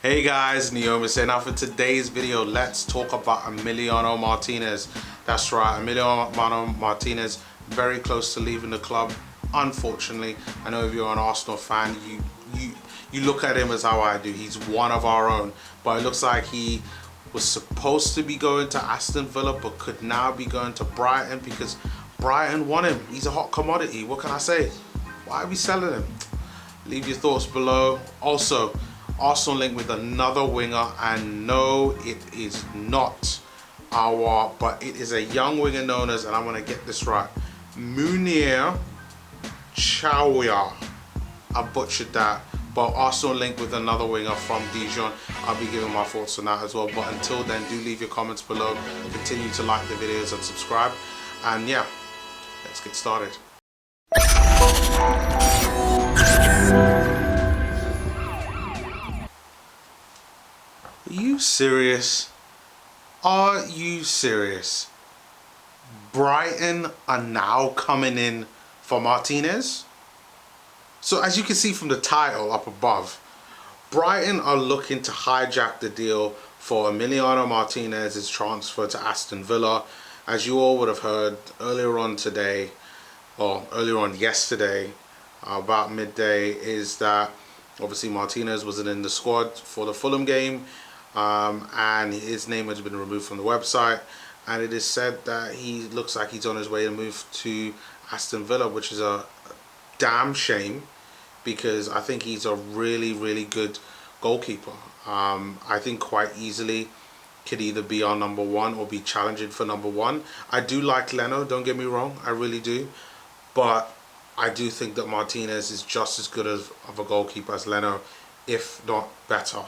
Hey guys, Neomis here. Now for today's video, let's talk about Emiliano Martinez. That's right, Emiliano Martinez, very close to leaving the club, unfortunately. I know if you're an Arsenal fan, you look at him as how I do. He's one of our own, but it looks like he was supposed to be going to Aston Villa, but could now be going to Brighton because Brighton want him. He's a hot commodity. What can I say? Why are we selling him? Leave your thoughts below. Also, Arsenal linked with another winger, and no, it is not but it is a young winger known as, and I'm going to get this right, Mounir Chouiar. I butchered that, but Arsenal linked with another winger from Dijon. I'll be giving my thoughts on that as well, but until then, do leave your comments below, continue to like the videos and subscribe, and yeah, let's get started. Are you serious? Are you serious? Brighton are now coming in for Martinez? So as you can see from the title up above, Brighton are looking to hijack the deal for Emiliano Martinez's transfer to Aston Villa. As you all would have heard earlier on today, or earlier on yesterday, about midday, is that obviously Martinez wasn't in the squad for the Fulham game. And his name has been removed from the website, and it is said that he looks like he's on his way to move to Aston Villa, which is a damn shame because I think he's a really good goalkeeper. I think quite easily could either be our number one or be challenging for number one. I do like Leno, don't get me wrong, I really do, but I do think that Martinez is just as good of a goalkeeper as Leno, if not better.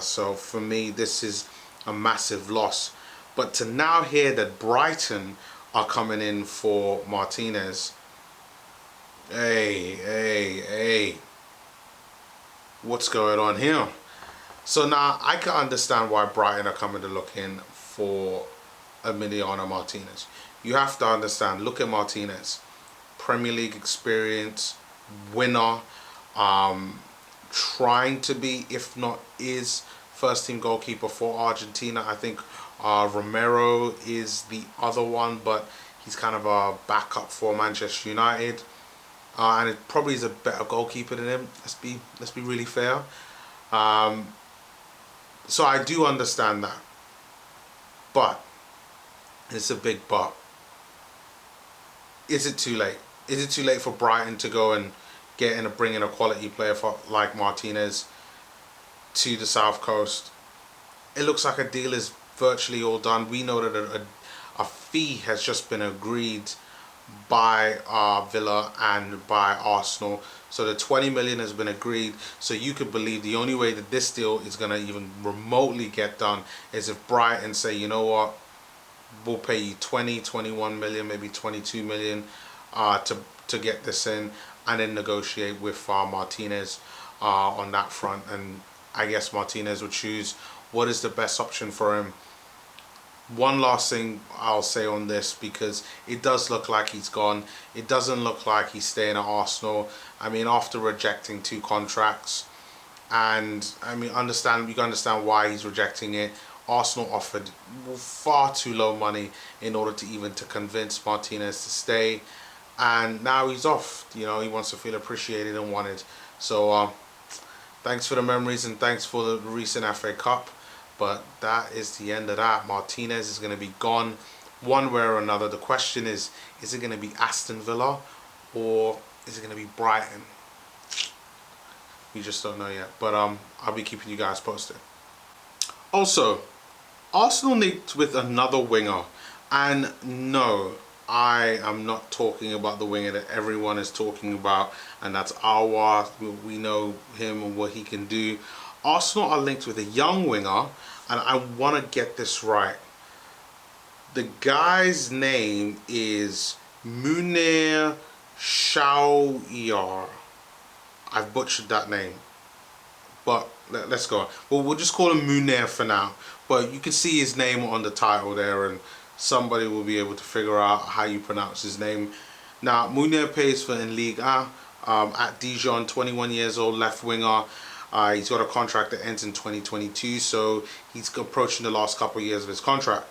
So for me, this is a massive loss. But to now hear that Brighton are coming in for Martinez, hey, what's going on here? So now I can understand why Brighton are coming to look in for Emiliano Martinez. You have to understand, look at Martinez, Premier League experience, winner, trying to be, if not is, first team goalkeeper for Argentina. I think Romero is the other one, but he's kind of a backup for Manchester United, and it probably is a better goalkeeper than him. Let's be really fair. So I do understand that, but it's a big but. Is it too late? Is it too late for Brighton to go and bring in a quality player like Martinez to the South Coast? It looks like a deal is virtually all done. We know that a fee has just been agreed by Villa and by Arsenal. So the 20 million has been agreed. So you could believe the only way that this deal is going to even remotely get done is if Brighton say, you know what, we'll pay you 21 million, maybe 22 million to get this in, and then negotiate with Martinez on that front. And I guess Martinez would choose what is the best option for him. One last thing I'll say on this, because it does look like he's gone. It doesn't look like he's staying at Arsenal. I mean, after rejecting 2 contracts, and I mean, you can understand why he's rejecting it. Arsenal offered far too low money in order to convince Martinez to stay. And now he's off. You know, he wants to feel appreciated and wanted. So thanks for the memories and thanks for the recent FA Cup. But that is the end of that. Martinez is going to be gone one way or another. The question is it going to be Aston Villa or is it going to be Brighton? We just don't know yet. But I'll be keeping you guys posted. Also, Arsenal linked with another winger. And no, I am not talking about the winger that everyone is talking about, and that's Aouar. We know him and what he can do. Arsenal are linked with a young winger, and I want to get this right. The guy's name is Mounir Chouiar. I've butchered that name, but let's go on. Well, we'll just call him Mounir for now, but you can see his name on the title there, and somebody will be able to figure out how you pronounce his name. Now, Mounir plays for in Ligue 1 at Dijon, 21 years old, left winger. He's got a contract that ends in 2022, so he's approaching the last couple of years of his contract.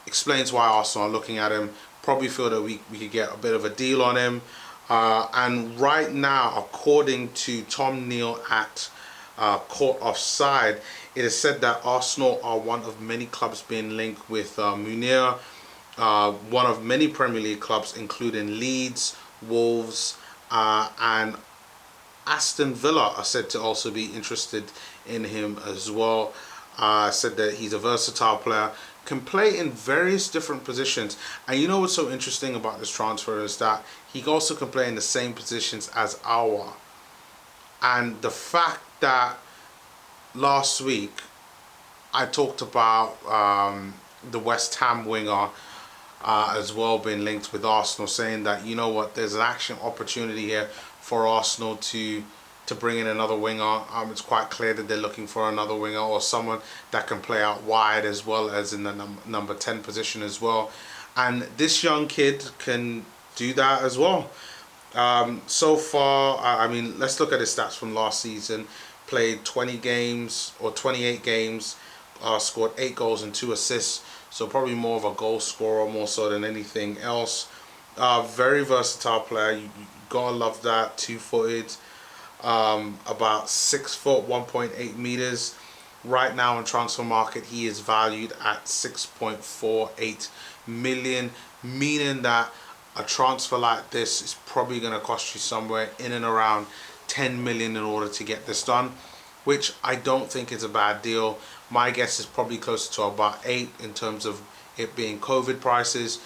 Explains why Arsenal are looking at him. Probably feel that we could get a bit of a deal on him. And right now, according to Tom Neal at Court Offside, it is said that Arsenal are one of many clubs being linked with Mounir. One of many Premier League clubs, including Leeds, Wolves, and Aston Villa are said to also be interested in him as well. Said that he's a versatile player, can play in various different positions. And you know what's so interesting about this transfer is that he also can play in the same positions as Aouar. And the fact that last week I talked about the West Ham winger as well being linked with Arsenal, saying that, you know what, there's an action opportunity here for Arsenal to bring in another winger. It's quite clear that they're looking for another winger or someone that can play out wide as well as in the number 10 position as well. And this young kid can do that as well. So far, I mean, let's look at his stats from last season. Played 20 games or 28 games, scored 8 goals and 2 assists. So probably more of a goal scorer more so than anything else. Very versatile player. You gotta love that. 2-footed. About 6 foot, 1.8 meters. Right now in transfer market, he is valued at 6.48 million, meaning that a transfer like this is probably going to cost you somewhere in and around 10 million in order to get this done, which I don't think is a bad deal. My guess is probably closer to about 8 in terms of it being COVID prices.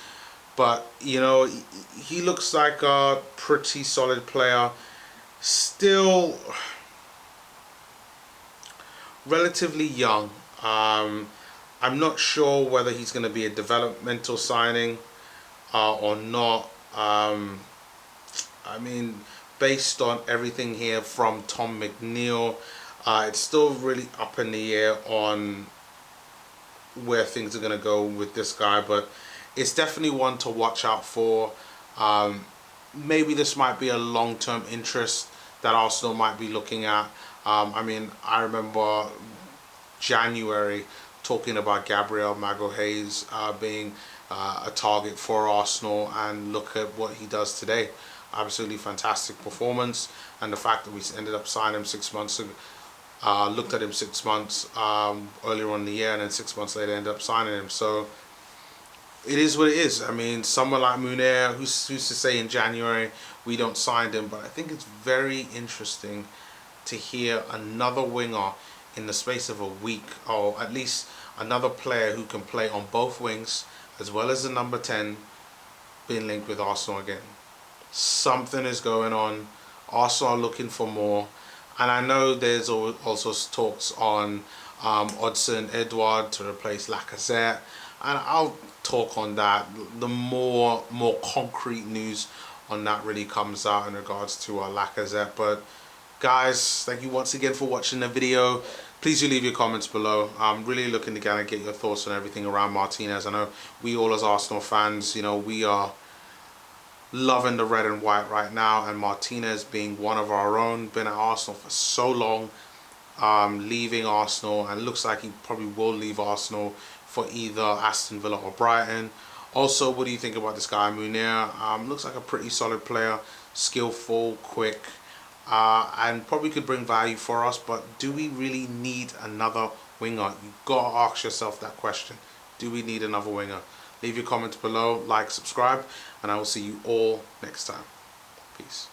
But you know, he looks like a pretty solid player. Still relatively young. I'm not sure whether he's going to be a developmental signing or not. I mean, based on everything here from Tom McNeil, it's still really up in the air on where things are going to go with this guy, but it's definitely one to watch out for. Maybe this might be a long-term interest that Arsenal might be looking at. I mean, I remember January talking about Gabriel Magalhaes being a target for Arsenal, and look at what he does today. Absolutely fantastic performance, and the fact that we ended up signing him 6 months ago. Looked at him 6 months earlier on in the year, and then 6 months later ended up signing him. So it is what it is. I mean, someone like Mounir, who's to say in January we don't sign him, but I think it's very interesting to hear another winger in the space of a week, or at least another player who can play on both wings as well as the number 10 being linked with Arsenal again. Something is going on. Arsenal are looking for more. And I know there's also talks on Odsonne Edouard to replace Lacazette, and I'll talk on that. The more concrete news on that really comes out in regards to Lacazette. But guys, thank you once again for watching the video. Please do leave your comments below. I'm really looking to kind of get your thoughts on everything around Martinez. I know we all as Arsenal fans, you know, we are loving the red and white right now, and Martinez being one of our own, been at Arsenal for so long, leaving Arsenal, and looks like he probably will leave Arsenal for either Aston Villa or Brighton. Also, what do you think about this guy Mounir? Looks like a pretty solid player, skillful, quick, and probably could bring value for us. But do we really need another winger? You've got to ask yourself that question. Do we need another winger? Leave your comments below, like, subscribe, and I will see you all next time. Peace.